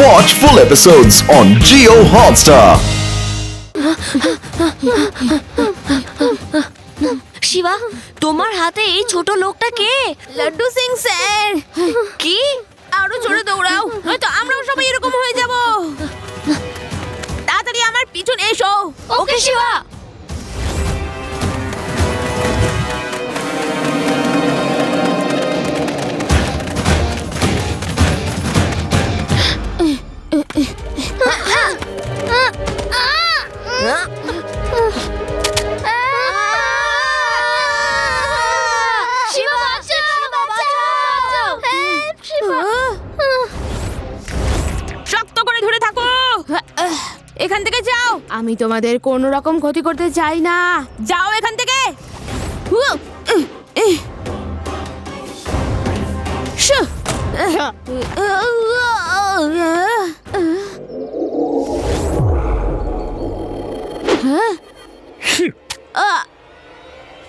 Watch full episodes on Jio Hotstar. Shiba, তোমার হাতে এই ছোট লোকটা কে? লাড্ডু সিং স্যার। কি? আরো জোরে দৌড়াও, নয়তো আমরাও সবাই এরকম হয়ে যাব। তাড়াতাড়ি আমার পিছনে এসো। ওকে শিবা। শক্ত করে ধরে থাকো। এখান থেকে যাও, আমি তোমাদের কোনো রকম ক্ষতি করতে চাই না। যাও এখান থেকে।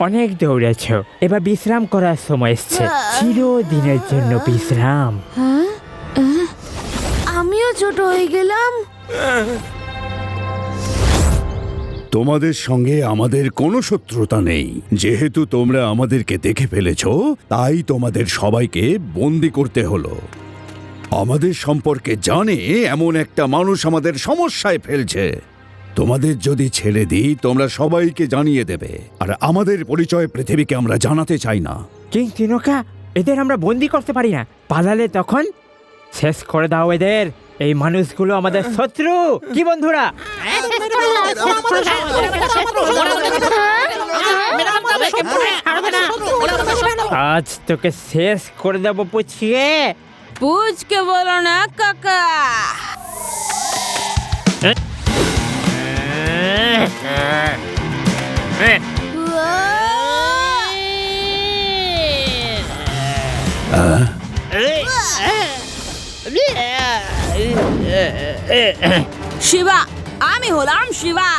অনেক দৌড়েছ, এবার বিশ্রাম করার সময় এসছে। চিরদিনের জন্য বিশ্রাম। আমিও ছোট হয়ে গেলাম। তোমাদের সঙ্গে আমাদের কোনো শত্রুতা নেই। যেহেতু তোমরা আমাদেরকে দেখে ফেলেছো, তাই তোমাদের সবাইকে বন্দি করতে হলো। আমাদের সম্পর্কে জানে এমন একটা মানুষ আমাদের সমস্যায় ফেলছে। তোমাদের যদি ছেড়ে দিই, তোমরা সবাইকে জানিয়ে দেবে, আর আমাদের পরিচয় পৃথিবীকে আমরা জানাতে চাই না। কিং তিনোকা, এদের আমরা বন্দি করতে পারি না। পালালে তখন শেষ করে দাও এদের। এই মানুষগুলো আমাদের শত্রু। কি বন্ধুরা? আজ তোকে শেষ করে দেবো পুছিয়ে। পুচকে বলো না কাকা। শিবা, আমি হলাম শিবা।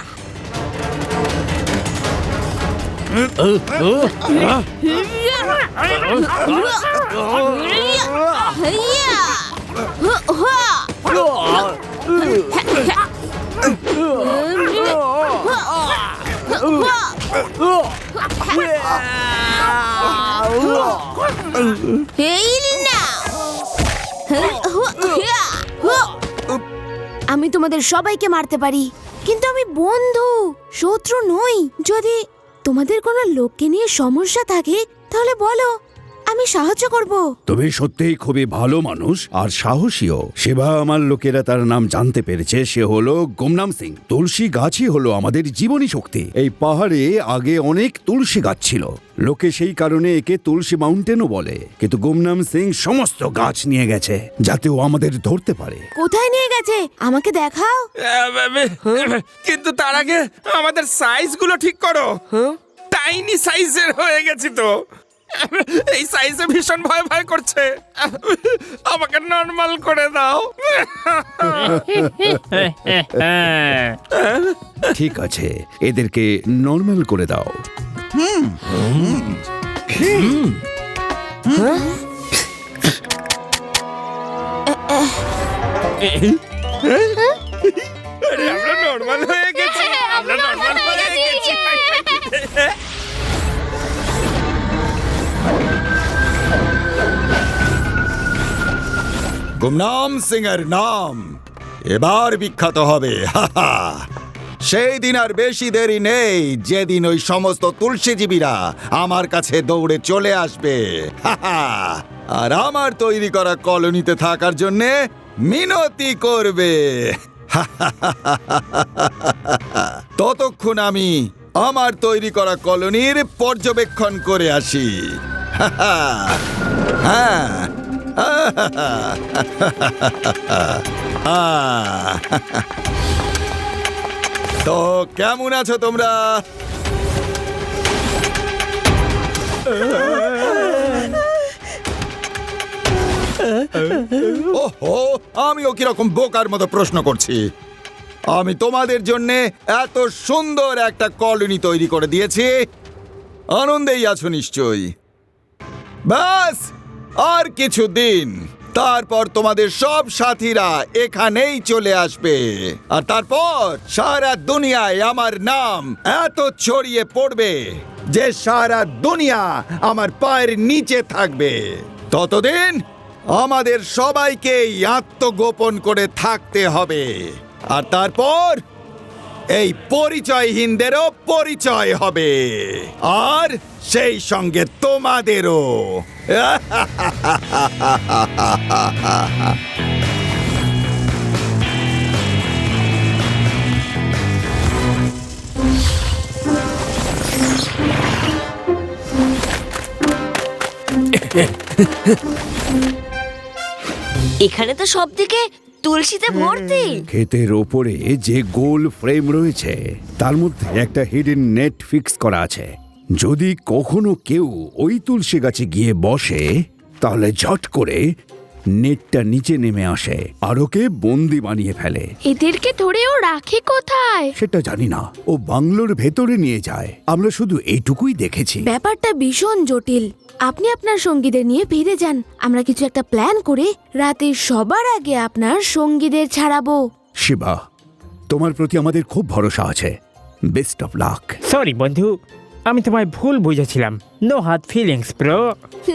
আমি তোমাদের সবাইকে মারতে পারি, কিন্তু আমি বন্ধু, শত্রু নই। যদি তোমাদের কোনো লোককে নিয়ে সমস্যা থাকে তাহলে বলো, আমি সাহায্য করব। তুমি সত্যিই খুবই ভালো মানুষ আর সাহসীও। সেবা আমার লোকেরা তার নাম জানতে পেরেছে। সে হলো গুমনাম সিং। তুলসী গাছই হলো আমাদের জীবনী শক্তি। এই পাহাড়ে আগে অনেক তুলসী গাছ ছিল। লোকে সেই কারণে একে তুলসী মাউন্টেনও বলে। কিন্তু গুমনাম সিং সমস্ত গাছ নিয়ে গেছে, যাতে ও আমাদের ধরতে পারে। কোথায় নিয়ে গেছে আমাকে দেখাও। কিন্তু তার আগে আমাদের সাইজগুলো ঠিক করো। টাইনি সাইজের হয়ে গেছি তো। এই সাইজে ভীষণ ভয় ভয় করছে। আমাকে নরমাল করে দাও। ঠিক আছে, এদেরকে নরমাল করে দাও। আরে আমরা নরমাল হয়ে গেছি। আমরা নরমাল হয়ে গেছি। গুমনাম সিং এর নাম এবার বিখ্যাত হবে। সেই দিন আর বেশি দেরি নেই, যেদিন ওই সমস্ত তুলসীজীবীরা আমার কাছে দৌড়ে চলে আসবে আর আমার তৈরি করা কলোনিতে থাকার জন্যে মিনতি করবে। ততক্ষণ আমি আমার তৈরি করা কলোনির পর্যবেক্ষণ করে আসি। হ্যাঁ, তো কেমন আছো তোমরা? ওহো, আমিও কিরকম বোকার মতো প্রশ্ন করছি। আমি তোমাদের জন্য এত সুন্দর একটা কলোনি তৈরি করে দিয়েছি, আনন্দেই আছো নিশ্চয়ই। ব্যাস আর কিছু দিন, তারপর তোমাদের সব সাথীরা এখানেই চলে আসবে আর তারপর সারা দুনিয়ায় আমার নাম এত ছড়িয়ে পড়বে যে সারা দুনিয়া আমার পায়ের নিচে থাকবে। ততদিন আমাদের সবাইকেই আত্মগোপন করে থাকতে হবে আর তারপর এই পরিচয়হীনদেরও পরিচয় হবে আর সেই সঙ্গে তোমাদেরও। এখানে তো সব দিকে তুলসীতে ভর্তি। ক্ষেতের ওপরে যে গোল ফ্রেম রয়েছে তার মধ্যে একটা হিডেন নেট ফিক্স করা আছে। যদি কখনো কেউ ওই তুলসী গাছে গিয়ে বসে তাহলে ঝট করে নেটটা নিচে নেমে আসে আর ওকে বন্দি বানিয়ে ফেলে। এদেরকে ধরেও রাখে কোথায়? সেটা জানি না, ও বাংলোর ভেতরে নিয়ে যায়। আমরা শুধু এইটুকুই দেখেছি। ব্যাপারটা ভীষণ জটিল। আপনি আপনার সঙ্গীদের নিয়ে ফিরে যান, আমরা কিছু একটা প্ল্যান করে রাতে সবার আগে আপনার সঙ্গীদের ছাড়াবো। শিবা, তোমার প্রতি আমাদের খুব ভরসা আছে। Best of luck. সরি বন্ধু, আমি তোমায় ভুল বুঝেছিলাম। No hard feelings bro.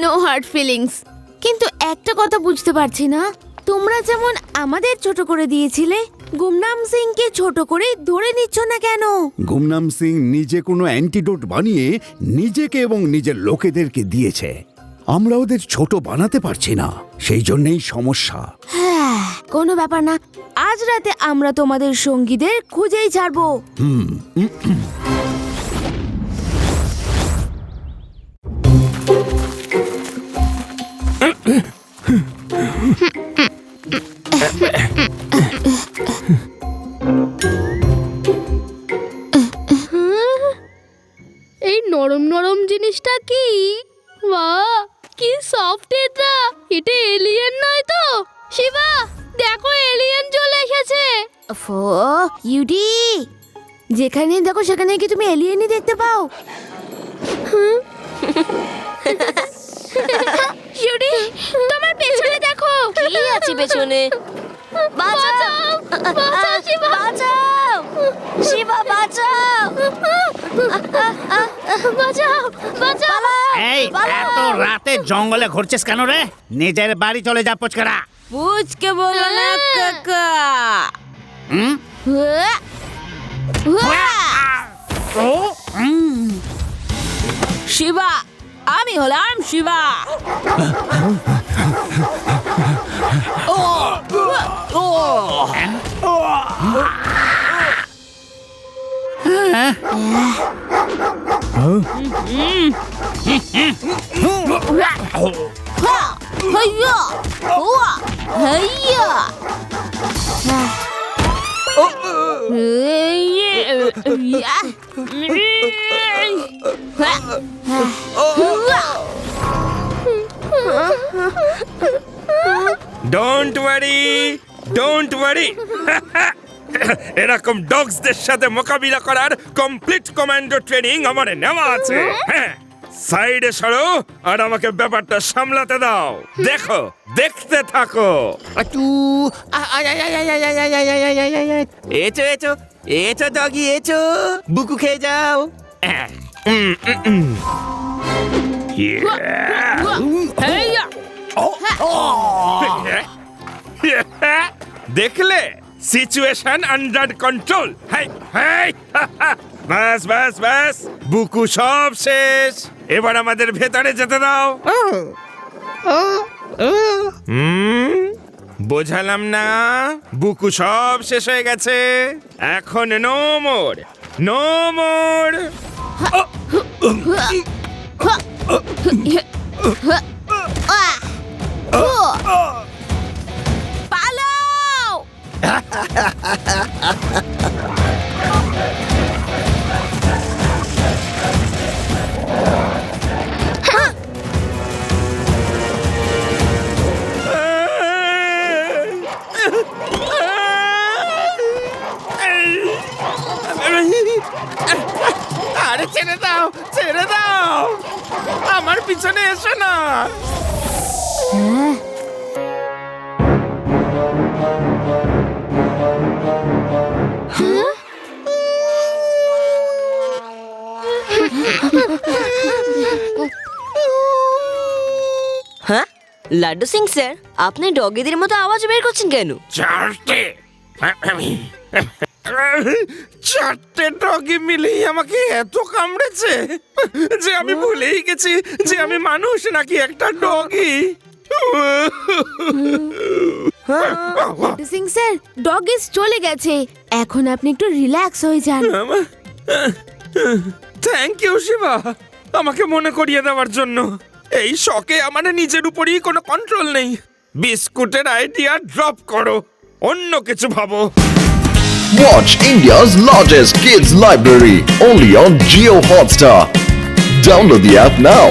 No hard feelings. কিন্তু একটা কথা বুঝতে পারছি না, তোমরা যেমন আমাদের ছোট করে দিয়েছিলে, গুমনাম সিংকে ছোট করে ধরে নিচ্ছ না কেন? গুমনাম সিং নিজে কোনো অ্যান্টিডোট বানিয়ে নিজেকে এবং নিজের লোকেদেরকে দিয়েছে। আমরা ওদের ছোট বানাতে পারছি না, সেই জন্যই সমস্যা। হ্যাঁ, কোনো ব্যাপার না। আজ রাতে আমরা তোমাদের সঙ্গীদের খুঁজেই ছাড়বো। এই নরম নরম জিনিসটা কি? বাহ, কি সফট এটা! এটা এলিয়েন নয় তো? শিবা, দেখো এলিয়েন চলে এসেছে। ইউডি, যেখানে দেখো সেখানে কি তুমি এলিয়েনই দেখতে পাও? ইউডি, তোমার পেছনে দেখো। কি আছে পেছনে? বাঁচাও! বাঁচাও, শিবা! বাঁচাও! শিবা বাঁচাও! বাঁচাও, বাঁচাও! এই এত রাতে জঙ্গলে ঘুরছিস কেন রে? নিজের বাড়ি চলে যা পুচকারা। বুঝকে বলো না কাকা। হুম? শিবা, আমি হলাম শিবা। হাইয়া, ওয়া, হাইয়া। Don't worry, don't worry. এরকম ডগসদের সাথে মোকাবিলা করার কমপ্লিট কমান্ডো ট্রেনিং আমার নেওয়া আছে। হ্যাঁ, সাইডে সরো আর আমাকে ব্যাপারটা সামলাতে দাও। দেখো, দেখতে থাকো। এচো এচো এচো ডগি, এচো বুকু খেয়ে যাও। দেখলে, সিচুয়েশন আন্ডার কন্ট্রোল। ব্যাস ব্যাস ব্যাস, বুকু সব শেষ। এবার আমাদের ভেতরে যেতে দাও। বোঝালাম না? বুকু সব শেষ হয়ে গেছে। এখন নো মোর, নো মোর। পালাও! আরে ছেড়ে দাও, ছেড়ে দাও, আমার পিছনে এসো না। হ্যাঁ লাড্ডু সিং স্যার, আপনি ডগিদের মতো আওয়াজ বের করছেন কেন? চারটে ডগি মিলেই আমাকে এত কামড়েছে যে আমি ভুলেই গেছি যে আমি মানুষ নাকি একটা ডগি। লাড্ডু সিং স্যার, ডগিস চলে গেছে, এখন আপনি একটু রিল্যাক্স হয়ে যান। থ্যাংক ইউ শিবা, আমাকে মনে করিয়ে দেওয়ার জন্য। এই শখে আমার নিজের উপরই কোনো কন্ট্রোল নেই। বিস্কুটের আইডিয়া ড্রপ করো, অন্য কিছু ভাবো। Watch India's largest kids library only on Jio Hotstar. Download the app now.